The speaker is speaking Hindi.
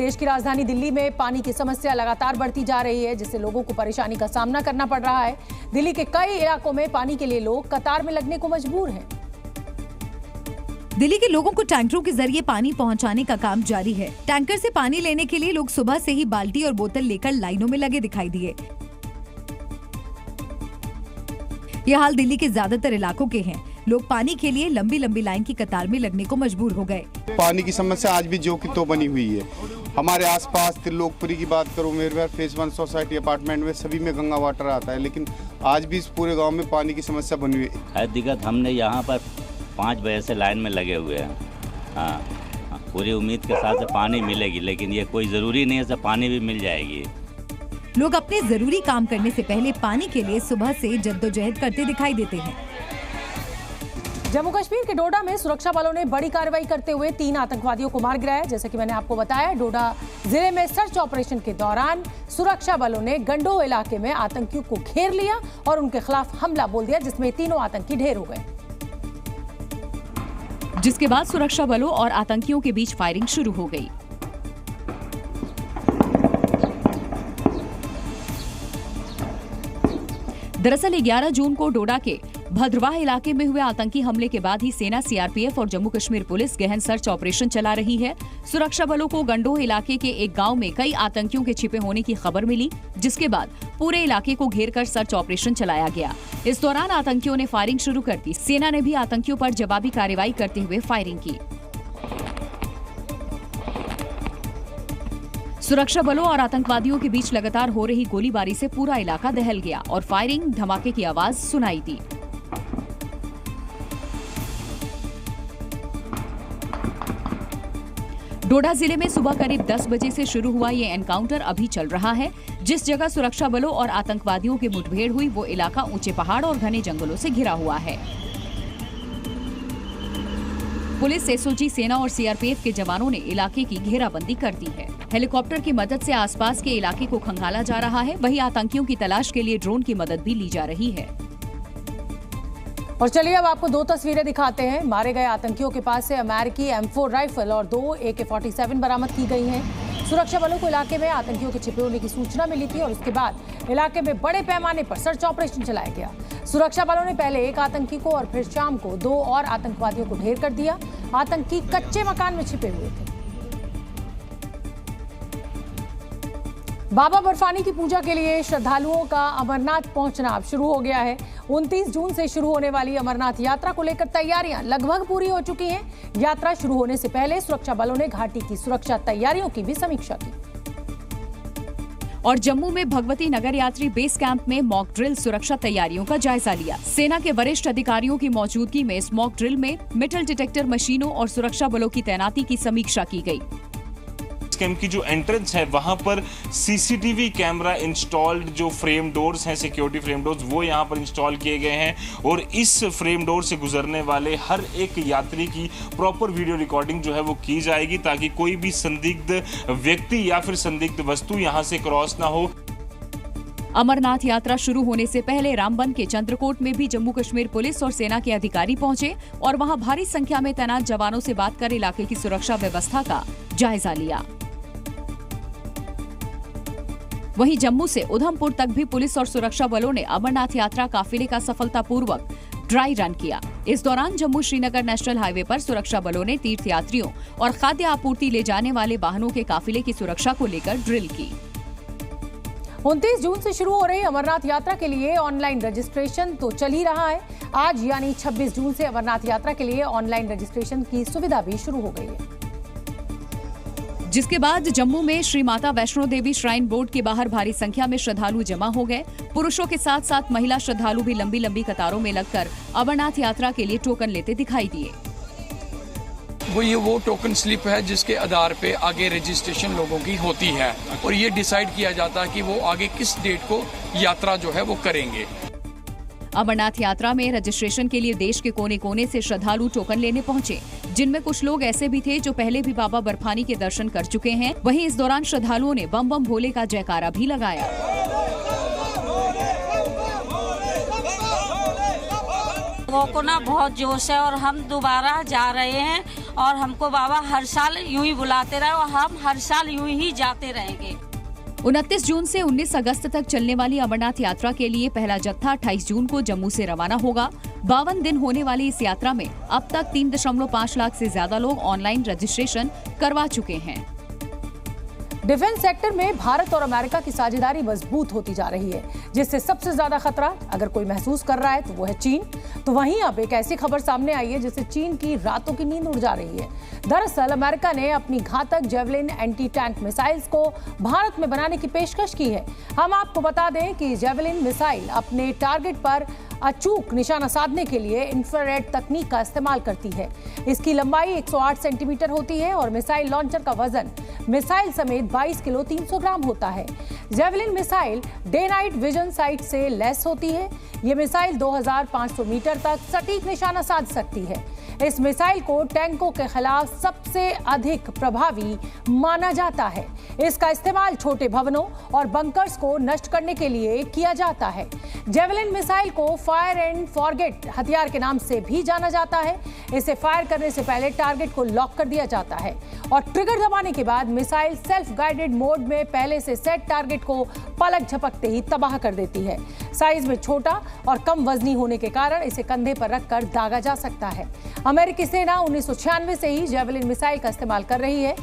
देश की राजधानी दिल्ली में पानी की समस्या लगातार बढ़ती जा रही है, जिससे लोगों को परेशानी का सामना करना पड़ रहा है। दिल्ली के कई इलाकों में पानी के लिए लोग कतार में लगने को मजबूर हैं। दिल्ली के लोगों को टैंकरों के जरिए पानी पहुंचाने का काम जारी है। टैंकर से पानी लेने के लिए लोग सुबह से ही बाल्टी और बोतल लेकर लाइनों में लगे दिखाई दिए। यह हाल दिल्ली के ज्यादातर इलाकों के हैं। लोग पानी के लिए लंबी लंबी लाइन की कतार में लगने को मजबूर हो गए। पानी की समस्या आज भी जो की तो बनी हुई है। हमारे आसपास त्रिलोकपुरी की बात करूँ, मेरे फेज 1 सोसाइटी अपार्टमेंट में सभी में गंगा वाटर आता है, लेकिन आज भी इस पूरे गांव में पानी की समस्या बनी हुई है। दिक्कत हमने यहाँ पर 5 बजे से लाइन में लगे हुए हैं। हाँ, पूरी उम्मीद के साथ पानी मिलेगी, लेकिन ये कोई ज़रूरी नहीं है पानी भी मिल जाएगी। लोग अपने जरूरी काम करने से पहले पानी के लिए सुबह से जद्दोजहद करते दिखाई देते हैं। जम्मू कश्मीर के डोडा में सुरक्षा बलों ने बड़ी कार्रवाई करते हुए 3 आतंकवादियों को मार गिराया। जैसे कि मैंने आपको बताया, डोडा जिले में सर्च ऑपरेशन के दौरान सुरक्षा बलों ने गंडोह इलाके में आतंकियों को घेर लिया और उनके खिलाफ हमला बोल दिया, जिसमें तीनों आतंकी ढेर हो गए। जिसके बाद सुरक्षा बलों और आतंकियों के बीच फायरिंग शुरू हो गई। दरअसल 11 जून को डोडा के भद्रवाह इलाके में हुए आतंकी हमले के बाद ही सेना, सीआरपीएफ और जम्मू कश्मीर पुलिस गहन सर्च ऑपरेशन चला रही है। सुरक्षा बलों को गंडोह इलाके के एक गांव में कई आतंकियों के छिपे होने की खबर मिली, जिसके बाद पूरे इलाके को घेरकर सर्च ऑपरेशन चलाया गया। इस दौरान आतंकियों ने फायरिंग शुरू कर दी। सेना ने भी आतंकियों पर जवाबी कार्रवाई करते हुए फायरिंग की। सुरक्षा बलों और आतंकवादियों के बीच लगातार हो रही गोलीबारी से पूरा इलाका दहल गया और फायरिंग, धमाके की आवाज सुनाई दी। डोडा जिले में सुबह करीब 10 बजे से शुरू हुआ ये एनकाउंटर अभी चल रहा है। जिस जगह सुरक्षा बलों और आतंकवादियों की मुठभेड़ हुई, वो इलाका ऊंचे पहाड़ और घने जंगलों से घिरा हुआ है। पुलिस, एसओजी, सेना और सीआरपीएफ के जवानों ने इलाके की घेराबंदी कर दी है। हेलीकॉप्टर की मदद से आसपास के इलाके को खंगाला जा रहा है। वहीं आतंकियों की तलाश के लिए ड्रोन की मदद भी ली जा रही है। और चलिए अब आपको 2 तस्वीरें दिखाते हैं। मारे गए आतंकियों के पास से अमेरिकी M4 राइफल और 2 AK-47 बरामद की गई हैं। सुरक्षा बलों को इलाके में आतंकियों के छिपे होने की सूचना मिली थी और उसके बाद इलाके में बड़े पैमाने पर सर्च ऑपरेशन चलाया गया। सुरक्षा बलों ने पहले एक आतंकी को और फिर शाम को 2 और आतंकवादियों को ढेर कर दिया। आतंकी कच्चे मकान में छिपे हुए थे। बाबा बर्फानी की पूजा के लिए श्रद्धालुओं का अमरनाथ पहुंचना अब शुरू हो गया है। 29 जून से शुरू होने वाली अमरनाथ यात्रा को लेकर तैयारियां लगभग पूरी हो चुकी हैं। यात्रा शुरू होने से पहले सुरक्षा बलों ने घाटी की सुरक्षा तैयारियों की भी समीक्षा की। और जम्मू में भगवती नगर यात्री बेस कैंप में मॉक ड्रिल सुरक्षा तैयारियों का जायजा लिया। सेना के वरिष्ठ अधिकारियों की मौजूदगी में इस मॉक ड्रिल में मेटल डिटेक्टर मशीनों और सुरक्षा बलों की तैनाती की समीक्षा की गई। कैंप की जो एंट्रेंस है वहां पर सीसीटीवी कैमरा इंस्टॉल्ड, जो फ्रेम डोर्स हैं, सिक्योरिटी फ्रेम डोर्स, वो यहां पर इंस्टॉल किए गए हैं और इस फ्रेम डोर से गुजरने वाले हर एक यात्री की प्रॉपर वीडियो रिकॉर्डिंग जो है वो की जाएगी, ताकि कोई भी संदिग्ध व्यक्ति या फिर संदिग्ध वस्तु यहां से क्रॉस ना हो। अमरनाथ यात्रा शुरू होने से पहले रामबन के चंद्रकोट में भी जम्मू कश्मीर पुलिस और सेना के अधिकारी पहुंचे और वहां भारी संख्या में तैनात जवानों से बात कर इलाके की सुरक्षा व्यवस्था का जायजा लिया। वहीं जम्मू से उधमपुर तक भी पुलिस और सुरक्षा बलों ने अमरनाथ यात्रा काफिले का सफलतापूर्वक ड्राई रन किया। इस दौरान जम्मू श्रीनगर नेशनल हाईवे पर सुरक्षा बलों ने तीर्थयात्रियों और खाद्य आपूर्ति ले जाने वाले वाहनों के काफिले की सुरक्षा को लेकर ड्रिल की। 29 जून से शुरू हो रही अमरनाथ यात्रा के लिए ऑनलाइन रजिस्ट्रेशन तो चल ही रहा है। आज यानी 26 जून से अमरनाथ यात्रा के लिए ऑनलाइन रजिस्ट्रेशन की सुविधा भी शुरू हो गई है। जिसके बाद जम्मू में श्री माता वैष्णो देवी श्राइन बोर्ड के बाहर भारी संख्या में श्रद्धालु जमा हो गए। पुरुषों के साथ साथ महिला श्रद्धालु भी लंबी लंबी कतारों में लगकर अमरनाथ यात्रा के लिए टोकन लेते दिखाई दिए। वो टोकन स्लिप है जिसके आधार पे आगे रजिस्ट्रेशन लोगों की होती है और ये डिसाइड किया जाता है कि वो आगे किस डेट को यात्रा जो है वो करेंगे। अमरनाथ यात्रा में रजिस्ट्रेशन के लिए देश के कोने कोने से श्रद्धालु टोकन लेने पहुंचे, जिनमें कुछ लोग ऐसे भी थे जो पहले भी बाबा बर्फानी के दर्शन कर चुके हैं। वहीं इस दौरान श्रद्धालुओं ने बम बम भोले का जयकारा भी लगाया। लोगों को ना बहुत जोश है और हम दोबारा जा रहे हैं और हमको बाबा हर साल यूं ही बुलाते रहे और हम हर साल यूं ही जाते रहेंगे। 29 जून से 19 अगस्त तक चलने वाली अमरनाथ यात्रा के लिए पहला जत्था 28 जून को जम्मू से रवाना होगा। 52 दिन होने वाली इस यात्रा में अब तक 3.5 लाख से ज्यादा लोग ऑनलाइन रजिस्ट्रेशन करवा चुके हैं। डिफेंस सेक्टर में भारत और अमेरिका की साझेदारी मजबूत होती जा रही है, जिससे सबसे ज्यादा खतरा अगर कोई महसूस कर रहा है तो वो है चीन। तो वहीं अब एक ऐसी खबर सामने आई है जिससे चीन की रातों की नींद उड़ जा रही है। दरअसल अमेरिका ने अपनी घातक जेवलिन एंटी टैंक मिसाइल्स को भारत में बनाने की पेशकश की है। हम आपको बता दें कि जेवलिन मिसाइल अपने टारगेट पर अचूक निशाना साधने के लिए इंफ्रारेड तकनीक का इस्तेमाल करती है। इसकी लंबाई 108 सेंटीमीटर होती है और मिसाइल लॉन्चर का वजन मिसाइल समेत 22 किलो 300 ग्राम होता है। Javelin missile day night vision site से लैस होती है। ये मिसाइल 2500 मीटर तक सटीक निशाना साध सकती है। इस मिसाइल को टैंकों के खिलाफ सबसे अधिक प्रभावी माना जाता है। इसका इस्तेमाल छोटे भवनों और बंकर्स को नष्ट करने के लिए किया जाता है। जेवलिन मिसाइल को फायर एंड फॉरगेट हथियार के नाम से भी जाना जाता है। इसे फायर करने से पहले टारगेट को लॉक कर दिया जाता है और ट्रिगर दबाने के बाद मिसाइल सेल्फ गाइडेड मोड में पहले से सेट टारगेट को पलक झपकते ही तबाह कर देती है। साइज में छोटा और कम वजनी होने के कारण इसे कंधे पर रखकर दागा जा सकता है। अमेरिकी सेना 1996 से ही जेवलिन मिसाइल का इस्तेमाल कर रही है।